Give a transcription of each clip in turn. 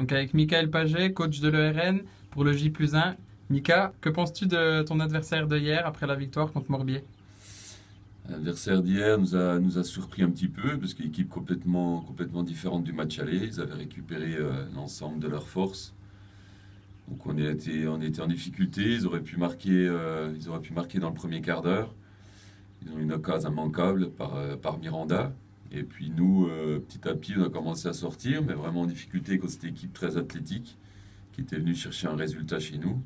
donc avec Michael Paget, coach de l'ERN pour le J+1. Mika, que penses-tu de ton adversaire de hier après la victoire contre Morbier? L'adversaire d'hier nous a surpris un petit peu parce qu'une équipe complètement différente du match aller. Ils avaient récupéré l'ensemble de leurs forces. Donc on était en difficulté. Ils auraient pu marquer dans le premier quart d'heure. Ils ont eu une occasion immanquable par Miranda. Et puis nous, petit à petit, on a commencé à sortir, mais vraiment en difficulté contre cette équipe très athlétique qui était venue chercher un résultat chez nous.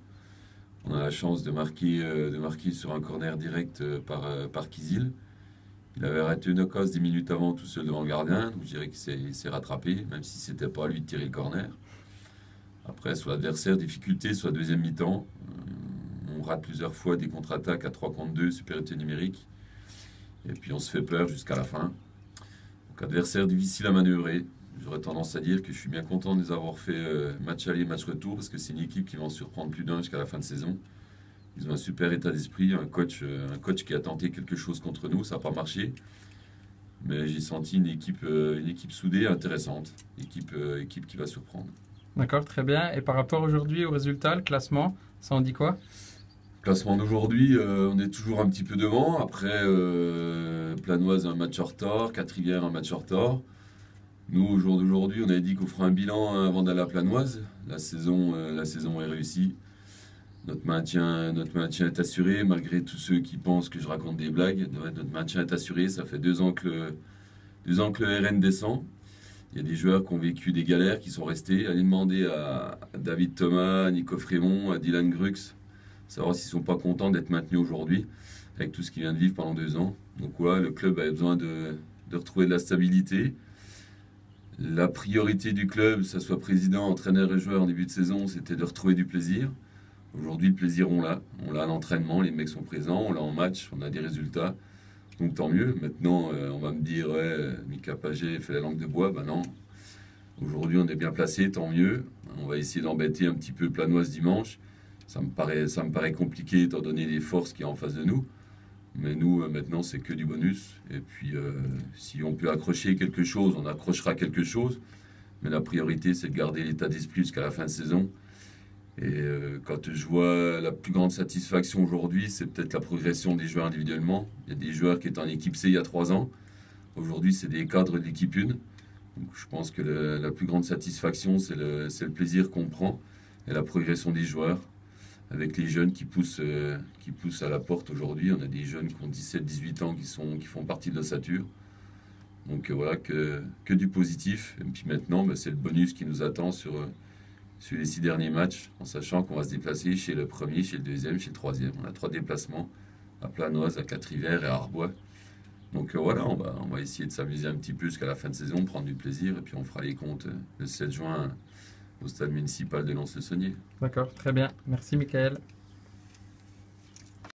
On a la chance de marquer sur un corner direct par Kizil. Il avait arrêté une occasion 10 minutes avant tout seul devant le gardien, donc je dirais qu'il s'est rattrapé, même si c'était pas à lui de tirer le corner. Après, sur l'adversaire, difficulté sur la deuxième mi-temps. On rate plusieurs fois des contre-attaques à 3 contre 2, supériorité numérique. Et puis on se fait peur jusqu'à la fin. Donc adversaire difficile à manœuvrer. J'aurais tendance à dire que je suis bien content de les avoir fait match aller, match retour, parce que c'est une équipe qui va en surprendre plus d'un jusqu'à la fin de saison. Ils ont un super état d'esprit, un coach qui a tenté quelque chose contre nous, ça n'a pas marché. Mais j'ai senti une équipe soudée, intéressante, équipe qui va surprendre. D'accord, très bien. Et par rapport aujourd'hui au résultat, le classement, ça en dit quoi? Classement d'aujourd'hui, on est toujours un petit peu devant. Après, Planoise un match en retard, Quatre-Rivières un match en retard. Nous, au jour d'aujourd'hui, on avait dit qu'on ferait un bilan avant d'aller à Planoise. La saison est réussie. Notre maintien est assuré, malgré tous ceux qui pensent que je raconte des blagues. Notre maintien est assuré. Ça fait 2 ans que le RN descend. Il y a des joueurs qui ont vécu des galères, qui sont restés. Allez demander à David Thomas, à Nico Frémont, à Dylan Grux, savoir s'ils ne sont pas contents d'être maintenus aujourd'hui, avec tout ce qu'il vient de vivre pendant 2 ans. Donc voilà, le club avait besoin de retrouver de la stabilité. La priorité du club, que ce soit président, entraîneur et joueur en début de saison, c'était de retrouver du plaisir. Aujourd'hui, le plaisir, on l'a. On l'a à l'entraînement, les mecs sont présents, on l'a en match, on a des résultats. Donc tant mieux. Maintenant, on va me dire, ouais, Mika Paget fait la langue de bois. Ben non. Aujourd'hui, on est bien placé, tant mieux. On va essayer d'embêter un petit peu Planoise dimanche. Ça me paraît compliqué étant donné les forces qu'il y a en face de nous. Mais nous, maintenant, c'est que du bonus. Et puis, si on peut accrocher quelque chose, on accrochera quelque chose. Mais la priorité, c'est de garder l'état d'esprit jusqu'à la fin de saison. Et quand je vois la plus grande satisfaction aujourd'hui, c'est peut-être la progression des joueurs individuellement. Il y a des joueurs qui étaient en équipe C il y a 3 ans. Aujourd'hui, c'est des cadres de l'équipe 1. Donc, je pense que la plus grande satisfaction, c'est le plaisir qu'on prend et la progression des joueurs. Avec les jeunes qui poussent à la porte aujourd'hui, on a des jeunes qui ont 17-18 ans qui font partie de l'ossature. Donc voilà, que du positif. Et puis maintenant, c'est le bonus qui nous attend sur les 6 derniers matchs, en sachant qu'on va se déplacer chez le premier, chez le deuxième, chez le troisième. On a 3 déplacements, à Planoise, à Quatre-Rivières et à Arbois. Donc voilà, on va essayer de s'amuser un petit peu jusqu'à la fin de saison, prendre du plaisir, et puis on fera les comptes le 7 juin au stade municipal de Lons-le-Saunier. D'accord, très bien. Merci, Michael.